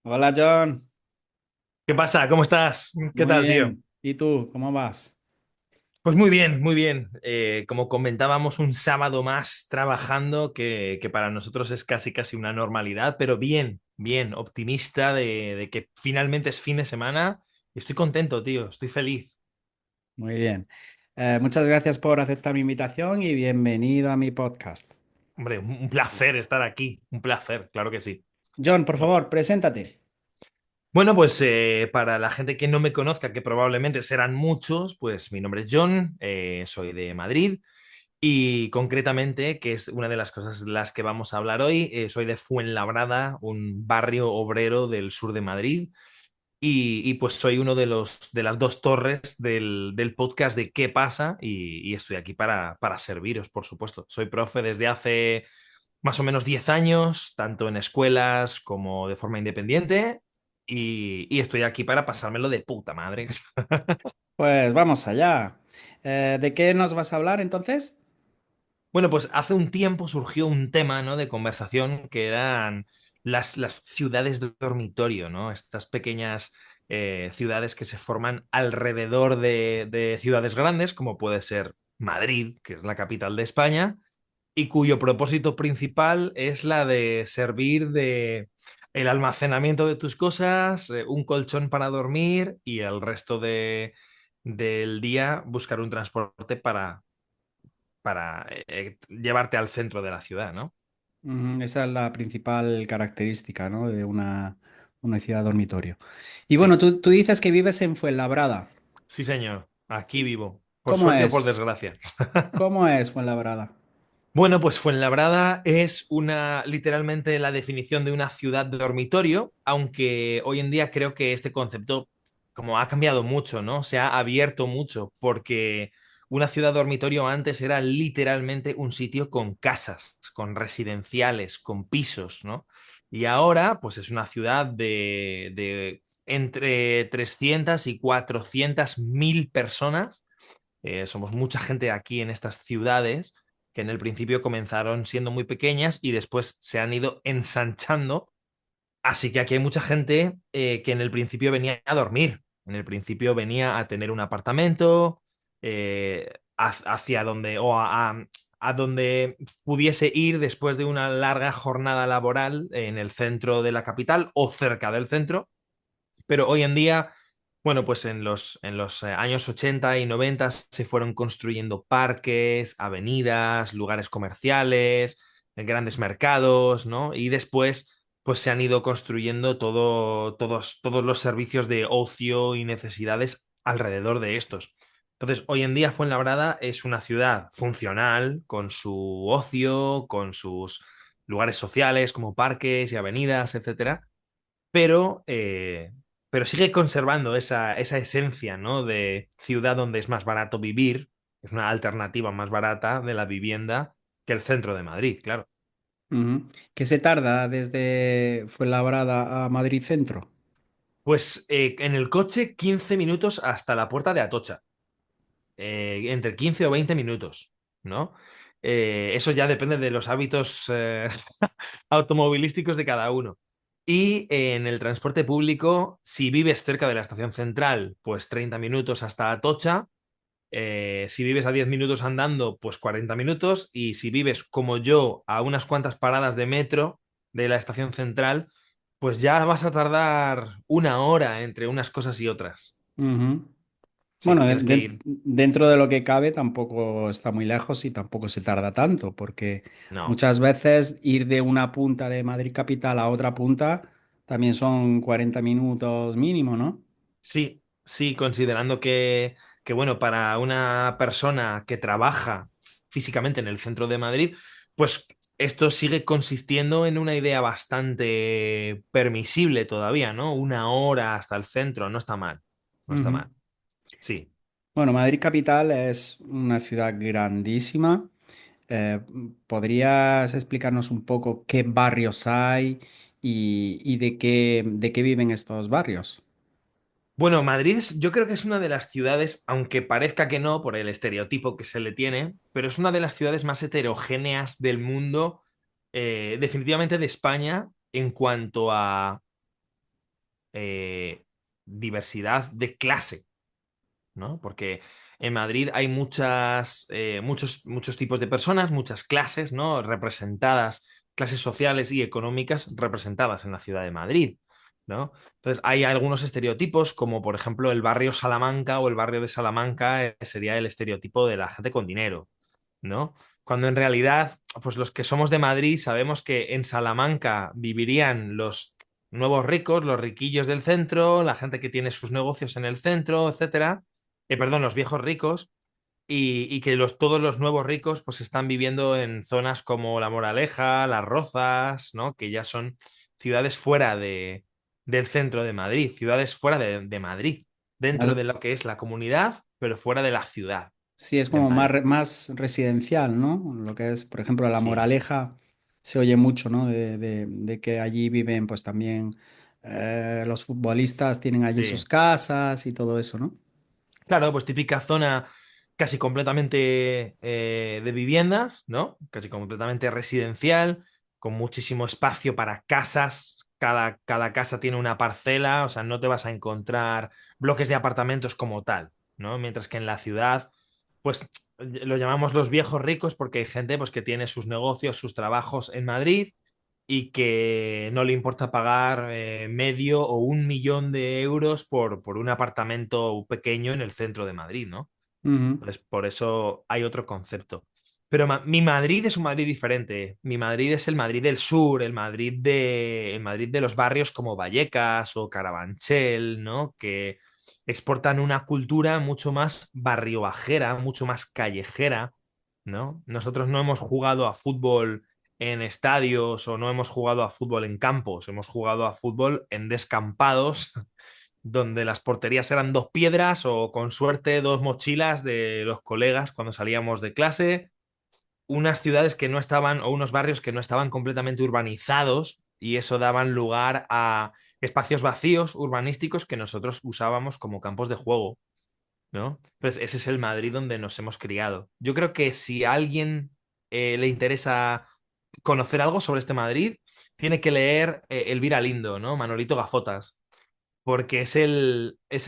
Hola John, ¿Qué pasa? ¿Cómo estás? ¿Qué muy tal, tío? bien. ¿Y tú, cómo vas? Pues muy bien, muy bien. Como comentábamos, un sábado más trabajando que para nosotros es casi casi una normalidad, pero bien, bien, optimista de que finalmente es fin de semana. Estoy contento, tío, estoy feliz. Muy bien. Muchas gracias por aceptar mi invitación y bienvenido a mi podcast. Hombre, un placer estar aquí, un placer, claro que sí. John, por favor, preséntate. Bueno, pues para la gente que no me conozca, que probablemente serán muchos, pues mi nombre es John, soy de Madrid. Y concretamente, que es una de las cosas de las que vamos a hablar hoy, soy de Fuenlabrada, un barrio obrero del sur de Madrid, y pues soy uno de de las dos torres del podcast de ¿Qué pasa? Y estoy aquí para serviros, por supuesto. Soy profe desde hace más o menos 10 años, tanto en escuelas como de forma independiente, y estoy aquí para pasármelo de puta madre. Pues vamos allá. ¿De qué nos vas a hablar entonces? Bueno, pues hace un tiempo surgió un tema, ¿no?, de conversación que eran las ciudades de dormitorio, ¿no? Estas pequeñas ciudades que se forman alrededor de ciudades grandes, como puede ser Madrid, que es la capital de España, y cuyo propósito principal es la de servir de el almacenamiento de tus cosas, un colchón para dormir y el resto del día buscar un transporte para llevarte al centro de la ciudad, ¿no? Esa es la principal característica, ¿no? de una ciudad dormitorio. Y bueno, Sí, tú dices que vives en Fuenlabrada. sí, señor. Aquí vivo. Por ¿Cómo suerte o por es? desgracia. ¿Cómo es Fuenlabrada? Bueno, pues Fuenlabrada es literalmente la definición de una ciudad dormitorio, aunque hoy en día creo que este concepto como ha cambiado mucho, ¿no? Se ha abierto mucho, porque una ciudad dormitorio antes era literalmente un sitio con casas, con residenciales, con pisos, ¿no? Y ahora, pues es una ciudad de entre 300 y 400 mil personas. Somos mucha gente aquí en estas ciudades que en el principio comenzaron siendo muy pequeñas y después se han ido ensanchando. Así que aquí hay mucha gente que en el principio venía a dormir, en el principio venía a tener un apartamento, hacia donde a donde pudiese ir después de una larga jornada laboral en el centro de la capital o cerca del centro, pero hoy en día, bueno, pues en los años 80 y 90 se fueron construyendo parques, avenidas, lugares comerciales, grandes mercados, ¿no? Y después, pues se han ido construyendo todos los servicios de ocio y necesidades alrededor de estos. Entonces, hoy en día Fuenlabrada es una ciudad funcional, con su ocio, con sus lugares sociales como parques y avenidas, etcétera, pero, eh, pero sigue conservando esa esencia, ¿no?, de ciudad donde es más barato vivir, es una alternativa más barata de la vivienda que el centro de Madrid, claro. Ujú. ¿Qué se tarda desde Fuenlabrada a Madrid Centro? Pues en el coche 15 minutos hasta la puerta de Atocha, entre 15 o 20 minutos, ¿no? Eso ya depende de los hábitos automovilísticos de cada uno. Y en el transporte público, si vives cerca de la estación central, pues 30 minutos hasta Atocha. Si vives a 10 minutos andando, pues 40 minutos. Y si vives como yo a unas cuantas paradas de metro de la estación central, pues ya vas a tardar una hora entre unas cosas y otras. Ujú. Sí, Bueno, tienes que ir. dentro de lo que cabe tampoco está muy lejos y tampoco se tarda tanto, porque No. muchas veces ir de una punta de Madrid capital a otra punta también son 40 minutos mínimo, ¿no? Sí, sí, considerando que, bueno, para una persona que trabaja físicamente en el centro de Madrid, pues esto sigue consistiendo en una idea bastante permisible todavía, ¿no? Una hora hasta el centro, no está mal, no está Ujú. mal. Sí. Bueno, Madrid capital es una ciudad grandísima. Eh, ¿Podrías explicarnos un poco qué barrios hay y de qué viven estos barrios? Bueno, Madrid yo creo que es una de las ciudades, aunque parezca que no, por el estereotipo que se le tiene, pero es una de las ciudades más heterogéneas del mundo, definitivamente de España, en cuanto a eh, diversidad de clase, ¿no? Porque en Madrid hay muchos tipos de personas, muchas clases, ¿no? Representadas, clases sociales y económicas representadas en la ciudad de Madrid, ¿no? Entonces hay algunos estereotipos, como por ejemplo el barrio Salamanca o el barrio de Salamanca, sería el estereotipo de la gente con dinero, ¿no? Cuando en realidad, pues los que somos de Madrid sabemos que en Salamanca vivirían los nuevos ricos, los riquillos del centro, la gente que tiene sus negocios en el centro, etcétera. Perdón, los viejos ricos, y que todos los nuevos ricos pues están viviendo en zonas como La Moraleja, Las Rozas, ¿no? Que ya son ciudades fuera del centro de Madrid, ciudades fuera de Madrid, dentro Más- de lo que es la comunidad, pero fuera de la ciudad sí, es de como Madrid. más residencial, ¿no? Lo que es, por ejemplo, La Sí, Moraleja se oye mucho, ¿no? De que allí viven, pues también los futbolistas tienen allí sus sí. casas y todo eso, ¿no? Claro, pues típica zona casi completamente de viviendas, ¿no? Casi completamente residencial, con muchísimo espacio para casas. Cada casa tiene una parcela, o sea, no te vas a encontrar bloques de apartamentos como tal, ¿no? Mientras que en la ciudad, pues lo llamamos los viejos ricos porque hay gente pues, que tiene sus negocios, sus trabajos en Madrid y que no le importa pagar medio o 1 millón de euros por un apartamento pequeño en el centro de Madrid, ¿no? Ujú. Entonces, por eso hay otro concepto. Pero mi Madrid es un Madrid diferente. Mi Madrid es el Madrid del sur, el Madrid de los barrios como Vallecas o Carabanchel, ¿no? Que exportan una cultura mucho más barriobajera, mucho más callejera, ¿no? Nosotros no hemos jugado a fútbol en estadios o no hemos jugado a fútbol en campos, hemos jugado a fútbol en descampados donde las porterías eran dos piedras o con suerte dos mochilas de los colegas cuando salíamos de clase, unas ciudades que no estaban o unos barrios que no estaban completamente urbanizados y eso daban lugar a espacios vacíos urbanísticos que nosotros usábamos como campos de juego, ¿no? Pues ese es el Madrid donde nos hemos criado. Yo creo que si a alguien le interesa conocer algo sobre este Madrid, tiene que leer Elvira Lindo, ¿no? Manolito Gafotas, porque es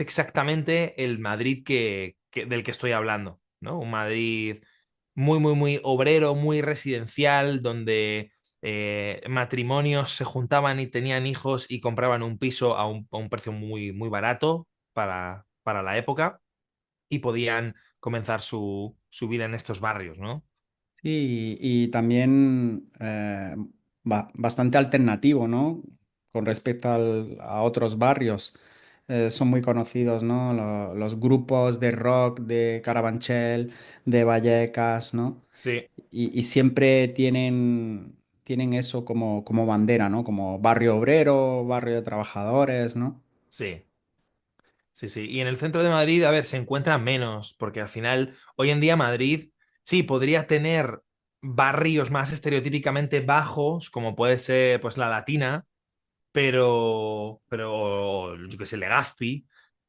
exactamente el Madrid del que estoy hablando, ¿no? Un Madrid muy obrero, muy residencial, donde matrimonios se juntaban y tenían hijos y compraban un piso a un precio muy barato para la época y podían comenzar su vida en estos barrios, ¿no? Y también bastante alternativo, ¿no? Con respecto a otros barrios. Son muy conocidos, ¿no? Los grupos de rock de Carabanchel, de Vallecas, ¿no? Sí, Y siempre tienen eso como bandera, ¿no? Como barrio obrero, barrio de trabajadores, ¿no? sí. Sí, sí. Y en el centro de Madrid, a ver, se encuentra menos, porque al final, hoy en día Madrid, sí, podría tener barrios más estereotípicamente bajos, como puede ser, pues, La Latina, pero yo qué sé, Legazpi,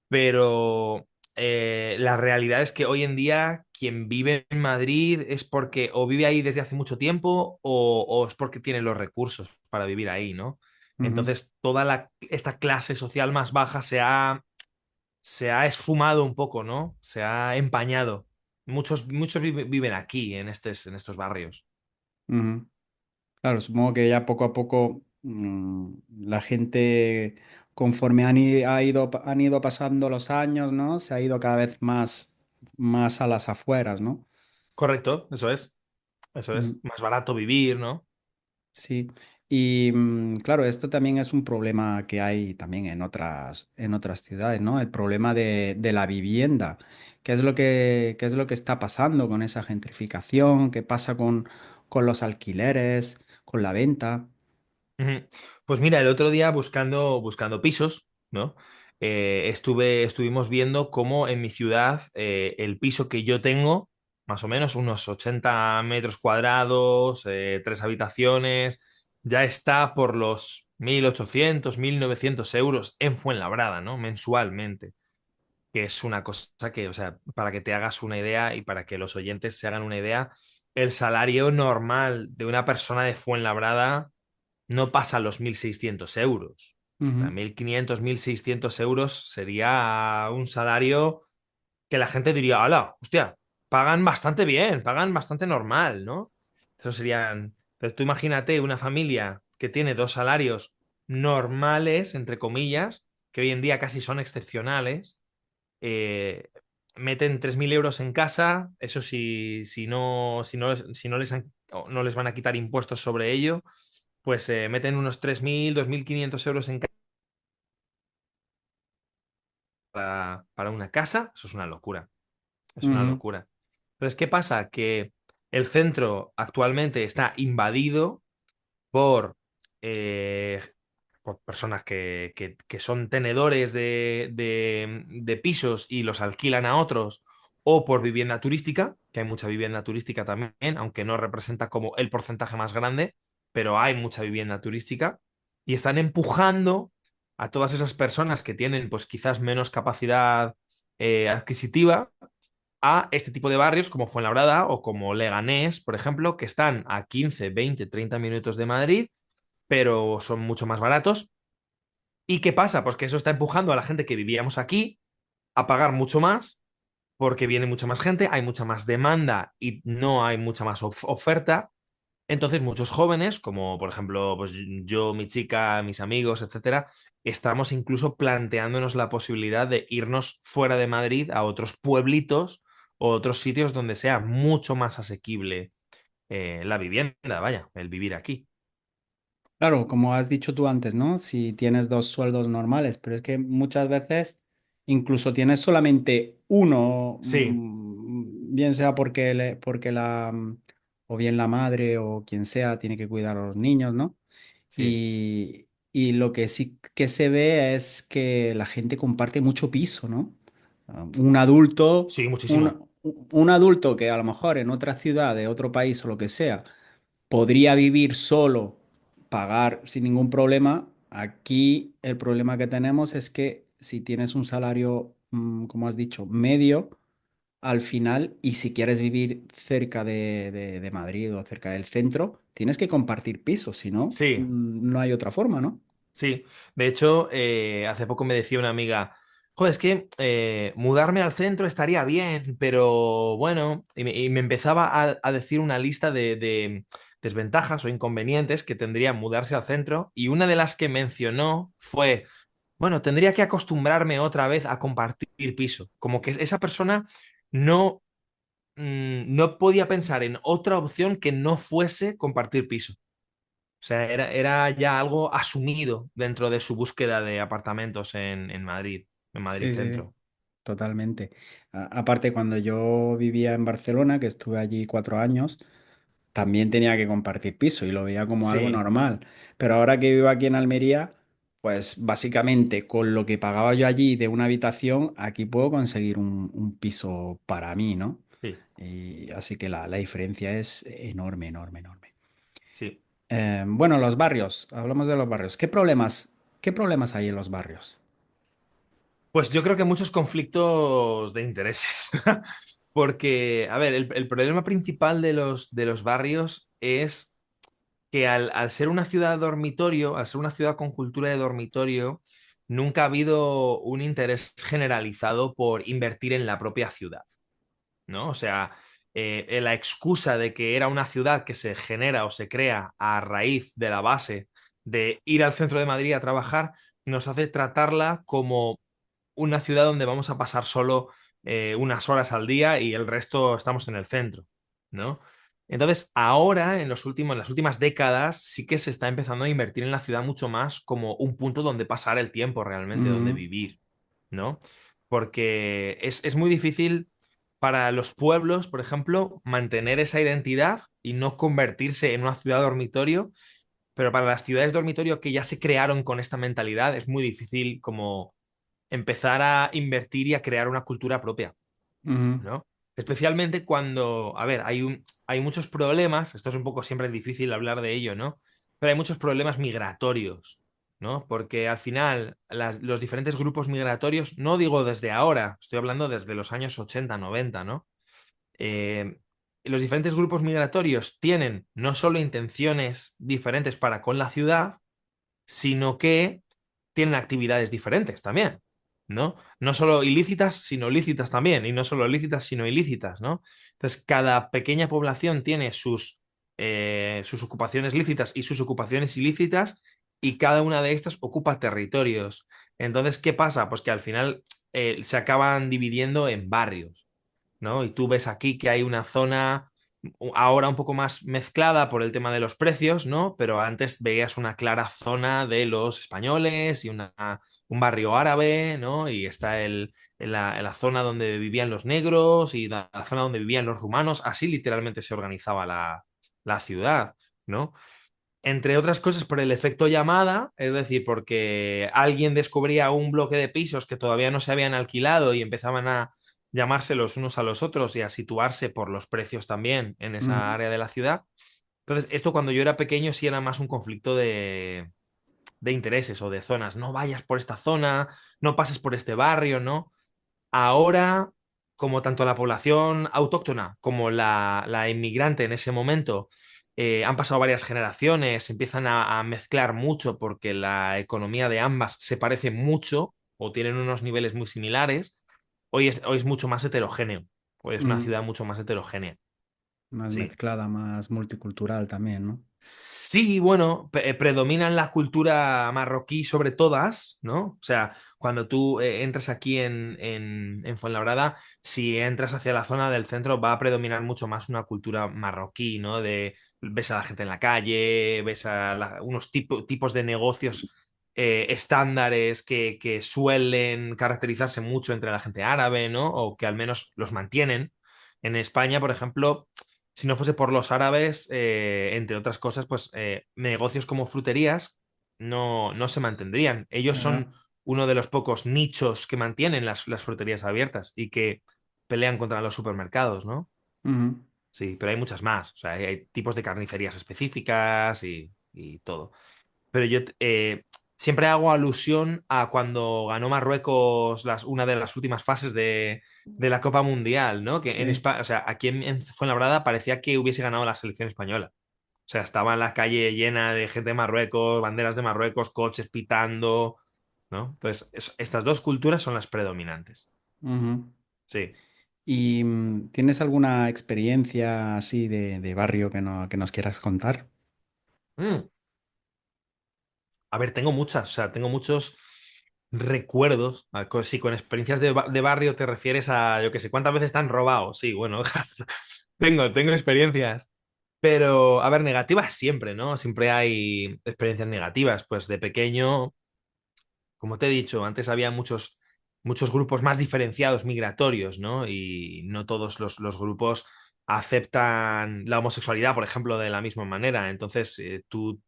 pero la realidad es que hoy en día quien vive en Madrid es porque o vive ahí desde hace mucho tiempo o es porque tiene los recursos para vivir ahí, ¿no? Ujú, Entonces, esta clase social más baja se ha esfumado un poco, ¿no? Se ha empañado. Muchos viven aquí, en estos barrios. ujú. Claro, supongo que ya poco a poco la gente, conforme han ido pasando los años, ¿no? Se ha ido cada vez más a las afueras, ¿no? Correcto, eso es. Eso es. Mm, Más barato vivir, ¿no? sí. Y claro, esto también es un problema que hay también en otras ciudades, ¿no? El problema de la vivienda. Qué es lo que está pasando con esa gentrificación? ¿Qué pasa con los alquileres, con la venta? Ujú. Pues mira, el otro día buscando pisos, ¿no? Estuvimos viendo cómo en mi ciudad el piso que yo tengo, más o menos unos 80 metros cuadrados, 3 habitaciones, ya está por los 1.800 1.900 euros en Fuenlabrada, ¿no? Mensualmente, que es una cosa que, o sea, para que te hagas una idea y para que los oyentes se hagan una idea, el salario normal de una persona de Fuenlabrada no pasa los 1.600 euros. O sea, Ujú, 1.500, 1.600 euros sería un salario que la gente diría, ¡hala! Hostia, pagan bastante bien, pagan bastante normal, ¿no? Eso serían. Pero tú imagínate una familia que tiene dos salarios normales, entre comillas, que hoy en día casi son excepcionales, eh, meten 3.000 euros en casa, eso sí, si no les o no les van a quitar impuestos sobre ello, pues meten unos 3.000, 2.500 euros en casa para una casa, eso es una locura. Es una ujú, locura. Entonces, ¿qué pasa? Que el centro actualmente está invadido por, eh, por personas que son tenedores de pisos y los alquilan a otros, o por vivienda turística, que hay mucha vivienda turística también, aunque no representa como el porcentaje más grande, pero hay mucha vivienda turística, y están empujando a todas esas personas que tienen, pues quizás menos capacidad adquisitiva a este tipo de barrios como Fuenlabrada o como Leganés, por ejemplo, que están a 15, 20, 30 minutos de Madrid, pero son mucho más baratos. ¿Y qué pasa? Pues que eso está empujando a la gente que vivíamos aquí a pagar mucho más porque viene mucha más gente, hay mucha más demanda y no hay mucha más oferta. Entonces, muchos jóvenes, como por ejemplo, pues yo, mi chica, mis amigos, etcétera, estamos incluso planteándonos la posibilidad de irnos fuera de Madrid a otros pueblitos o otros sitios donde sea mucho más asequible la vivienda, vaya, el vivir aquí. claro, como has dicho tú antes, ¿no? Si tienes dos sueldos normales, pero es que muchas veces incluso tienes solamente uno, Sí, bien sea porque, porque o bien la madre o quien sea tiene que cuidar a los niños, ¿no? sí, Y lo que sí que se ve es que la gente comparte mucho piso, ¿no? Un adulto, sí, muchísimo. un adulto que a lo mejor en otra ciudad, de otro país o lo que sea, podría vivir solo, pagar sin ningún problema. Aquí el problema que tenemos es que si tienes un salario, como has dicho, medio, al final, y si quieres vivir cerca de Madrid o cerca del centro, tienes que compartir pisos, si no, Sí, no hay otra forma, ¿no? sí, de hecho, hace poco me decía una amiga, joder, es que mudarme al centro estaría bien, pero bueno, y me empezaba a decir una lista de desventajas o inconvenientes que tendría mudarse al centro, y una de las que mencionó fue, bueno, tendría que acostumbrarme otra vez a compartir piso, como que esa persona no, no podía pensar en otra opción que no fuese compartir piso. O sea, era ya algo asumido dentro de su búsqueda de apartamentos en Madrid Sí, sí, sí, Centro. totalmente. Aparte, cuando yo vivía en Barcelona, que estuve allí 4 años, también tenía que compartir piso y lo veía como algo Sí, normal. Pero ahora que vivo aquí en Almería, pues básicamente con lo que pagaba yo allí de una habitación, aquí puedo conseguir un piso para mí, ¿no? sí, Y así que la diferencia es enorme, enorme, enorme. sí. Bueno, los barrios, hablamos de los barrios. Qué problemas hay en los barrios? Pues yo creo que muchos conflictos de intereses. Porque, a ver, el problema principal de los barrios es que al ser una ciudad dormitorio, al ser una ciudad con cultura de dormitorio, nunca ha habido un interés generalizado por invertir en la propia ciudad. ¿No? O sea, la excusa de que era una ciudad que se genera o se crea a raíz de la base de ir al centro de Madrid a trabajar, nos hace tratarla como una ciudad donde vamos a pasar solo unas horas al día y el resto estamos en el centro, ¿no? Entonces, ahora, en las últimas décadas, sí que se está empezando a invertir en la ciudad mucho más como un punto donde pasar el tiempo realmente, donde Ujú, vivir, ¿no? Porque es muy difícil para los pueblos, por ejemplo, mantener esa identidad y no convertirse en una ciudad dormitorio, pero para las ciudades dormitorio que ya se crearon con esta mentalidad es muy difícil como empezar a invertir y a crear una cultura propia, ujú, ¿no? Especialmente cuando, a ver, hay muchos problemas, esto es un poco siempre difícil hablar de ello, ¿no? Pero hay muchos problemas migratorios, ¿no? Porque al final los diferentes grupos migratorios, no digo desde ahora, estoy hablando desde los años 80 90, ¿no? Eh, los diferentes grupos migratorios tienen no solo intenciones diferentes para con la ciudad, sino que tienen actividades diferentes también, ¿no? No solo ilícitas, sino lícitas también, y no solo lícitas, sino ilícitas, ¿no? Entonces, cada pequeña población tiene sus ocupaciones lícitas y sus ocupaciones ilícitas, y cada una de estas ocupa territorios. Entonces, ¿qué pasa? Pues que al final se acaban dividiendo en barrios, ¿no? Y tú ves aquí que hay una zona ahora un poco más mezclada por el tema de los precios, ¿no? Pero antes veías una clara zona de los españoles y un barrio árabe, ¿no? Y está en la zona donde vivían los negros y la zona donde vivían los rumanos. Así literalmente se organizaba la ciudad, ¿no? Entre otras cosas por el efecto llamada, es decir, porque alguien descubría un bloque de pisos que todavía no se habían alquilado y empezaban a llamarse los unos a los otros y a situarse por los precios también en esa Ujú, área de la ciudad. Entonces, esto cuando yo era pequeño sí era más un conflicto de intereses o de zonas. No vayas por esta zona, no pases por este barrio, ¿no? Ahora, como tanto la población autóctona como la inmigrante en ese momento han pasado varias generaciones, se empiezan a mezclar mucho porque la economía de ambas se parece mucho o tienen unos niveles muy similares, hoy es mucho más heterogéneo. Hoy es una ujú. ciudad mucho más heterogénea. Más Sí. mezclada, más multicultural también, ¿no? Sí, bueno, predominan la cultura marroquí sobre todas, ¿no? O sea, cuando tú entras aquí en Fuenlabrada, si entras hacia la zona del centro, va a predominar mucho más una cultura marroquí, ¿no? Ves a la gente en la calle, ves a unos tipos de negocios estándares que suelen caracterizarse mucho entre la gente árabe, ¿no? O que al menos los mantienen. En España, por ejemplo, si no fuese por los árabes, entre otras cosas, pues negocios como fruterías no se mantendrían. Ellos Ah, son uno de los pocos nichos que mantienen las fruterías abiertas y que pelean contra los supermercados, ¿no? ujú, Sí, pero hay muchas más. O sea, hay tipos de carnicerías específicas y todo. Pero yo siempre hago alusión a cuando ganó Marruecos una de las últimas fases de la Copa Mundial, ¿no? Que en sí. España, o sea, aquí en Fuenlabrada parecía que hubiese ganado la selección española. O sea, estaba en la calle llena de gente de Marruecos, banderas de Marruecos, coches pitando, ¿no? Entonces, estas dos culturas son las predominantes. Ujú. Sí. ¿Y tienes alguna experiencia así de barrio que, no, que nos quieras contar? Mm. A ver, tengo muchas, o sea, tengo muchos recuerdos. Si con experiencias de barrio te refieres a, yo qué sé, ¿cuántas veces te han robado? Sí, bueno, tengo experiencias. Pero, a ver, negativas siempre, ¿no? Siempre hay experiencias negativas. Pues de pequeño, como te he dicho, antes había muchos grupos más diferenciados migratorios, ¿no? Y no todos los grupos aceptan la homosexualidad, por ejemplo, de la misma manera. Entonces, tú,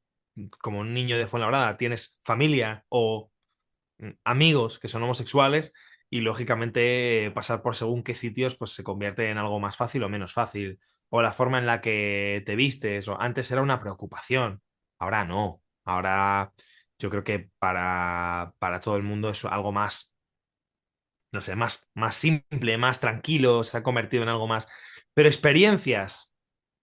como un niño de Fuenlabrada, tienes familia o amigos que son homosexuales y lógicamente pasar por según qué sitios pues se convierte en algo más fácil o menos fácil. O la forma en la que te vistes, o antes era una preocupación, ahora no. Ahora yo creo que para todo el mundo es algo más, no sé, más simple, más tranquilo, se ha convertido en algo más. Pero experiencias,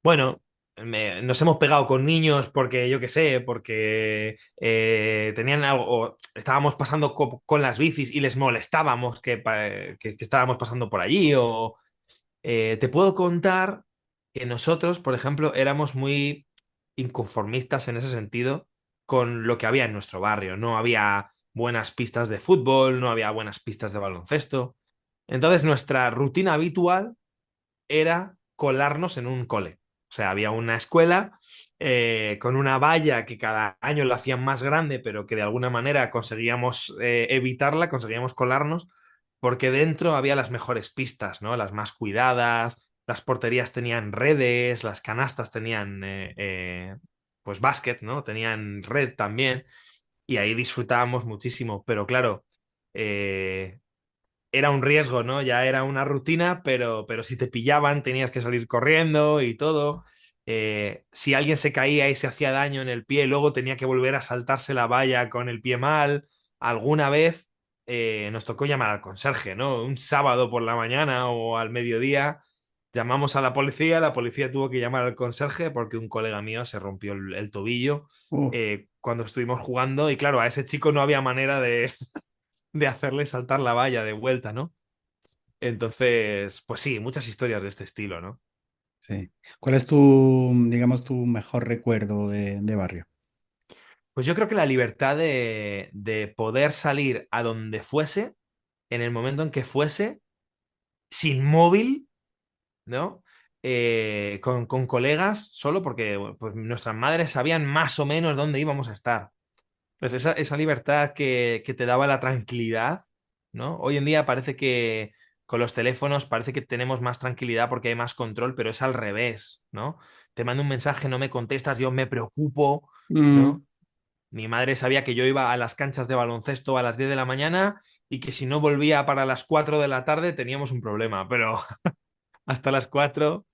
bueno, nos hemos pegado con niños porque yo qué sé, porque tenían algo, o estábamos pasando con las bicis y les molestábamos que estábamos pasando por allí, o te puedo contar que nosotros, por ejemplo, éramos muy inconformistas en ese sentido con lo que había en nuestro barrio. No había buenas pistas de fútbol, no había buenas pistas de baloncesto. Entonces nuestra rutina habitual era colarnos en un cole. O sea, había una escuela con una valla que cada año la hacían más grande, pero que de alguna manera conseguíamos evitarla, conseguíamos colarnos, porque dentro había las mejores pistas, ¿no? Las más cuidadas, las porterías tenían redes, las canastas tenían, pues, básquet, ¿no? Tenían red también, y ahí disfrutábamos muchísimo, pero claro, eh, era un riesgo, ¿no? Ya era una rutina, pero si te pillaban tenías que salir corriendo y todo. Si alguien se caía y se hacía daño en el pie, luego tenía que volver a saltarse la valla con el pie mal. Alguna vez nos tocó llamar al conserje, ¿no? Un sábado por la mañana o al mediodía Llamamos a la policía tuvo que llamar al conserje porque un colega mío se rompió el tobillo Uh, cuando estuvimos jugando y claro, a ese chico no había manera de hacerle saltar la valla de vuelta, ¿no? Entonces, pues sí, muchas historias de este estilo, ¿no? sí. ¿Cuál es tu, digamos, tu mejor recuerdo de barrio? Pues yo creo que la libertad de poder salir a donde fuese, en el momento en que fuese, sin móvil, ¿no? Con colegas, solo porque bueno, pues nuestras madres sabían más o menos dónde íbamos a estar. Pues esa libertad que te daba la tranquilidad, ¿no? Hoy en día parece que con los teléfonos parece que tenemos más tranquilidad porque hay más control, pero es al revés, ¿no? Te mando un mensaje, no me contestas, yo me preocupo, Mm, ¿no? Mi madre sabía que yo iba a las canchas de baloncesto a las 10 de la mañana y que si no volvía para las 4 de la tarde teníamos un problema, pero hasta las 4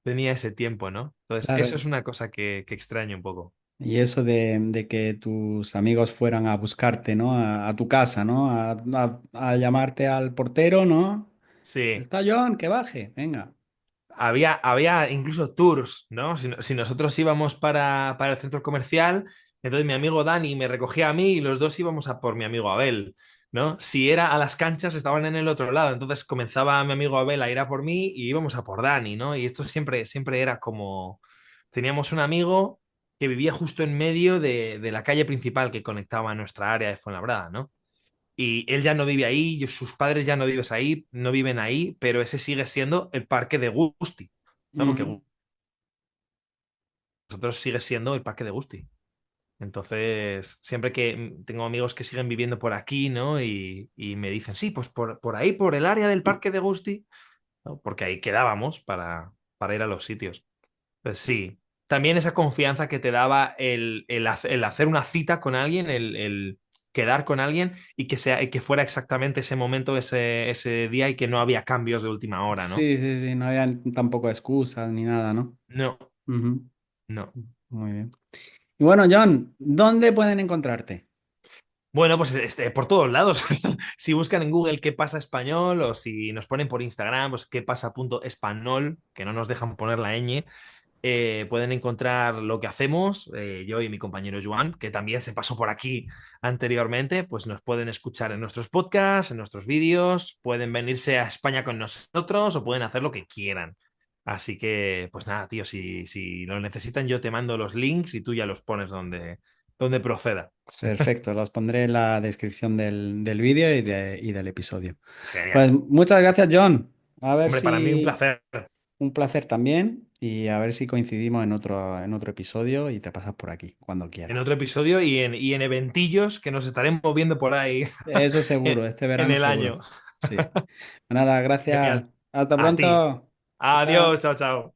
tenía ese tiempo, ¿no? Entonces, eso claro. es una cosa que extraño un poco. Y eso de que tus amigos fueran a buscarte, ¿no? A tu casa, ¿no? A llamarte al portero, ¿no? Sí, Está John, que baje, venga. había incluso tours, ¿no? Si nosotros íbamos para el centro comercial, entonces mi amigo Dani me recogía a mí y los dos íbamos a por mi amigo Abel, ¿no? Si era a las canchas, estaban en el otro lado, entonces comenzaba mi amigo Abel a ir a por mí y íbamos a por Dani, ¿no? Y esto siempre era como... Teníamos un amigo que vivía justo en medio de la calle principal que conectaba a nuestra área de Fuenlabrada, ¿no? Y él ya no vive ahí, sus padres ya no vives ahí, no viven ahí, pero ese sigue siendo el parque de Gusti, ¿no? Porque Mm, nosotros sigue siendo el parque de Gusti. Entonces, siempre que tengo amigos que siguen viviendo por aquí, ¿no? Y me dicen, sí, pues por ahí, por el área del parque de Gusti, ¿no? Porque ahí quedábamos para ir a los sitios. Pues sí, también esa confianza que te daba el hacer una cita con alguien, el quedar con alguien y que fuera exactamente ese momento, ese día y que no había cambios de última hora, ¿no? sí, sí, sí, no había tampoco excusas ni nada, ¿no? No, Ujú, no. muy bien. Y bueno, John, ¿dónde pueden encontrarte? Bueno, pues por todos lados. Si buscan en Google qué pasa español o si nos ponen por Instagram, pues qué pasa punto español, que no nos dejan poner la ñ, pueden encontrar lo que hacemos, yo y mi compañero Joan, que también se pasó por aquí anteriormente, pues nos pueden escuchar en nuestros podcasts, en nuestros vídeos, pueden venirse a España con nosotros o pueden hacer lo que quieran. Así que, pues nada, tío, si lo necesitan, yo te mando los links y tú ya los pones donde proceda. Perfecto, los pondré en la descripción del vídeo y del episodio. Genial. Pues muchas gracias, John. A ver Hombre, para mí un si placer. un placer también y a ver si coincidimos en otro episodio y te pasas por aquí cuando En quieras. otro episodio y en eventillos que nos estaremos viendo por ahí Eso en, seguro, este en verano el año. seguro. Sí. Nada, gracias. Genial. Hasta A ti. pronto. Chao, Adiós, chao. chao, chao.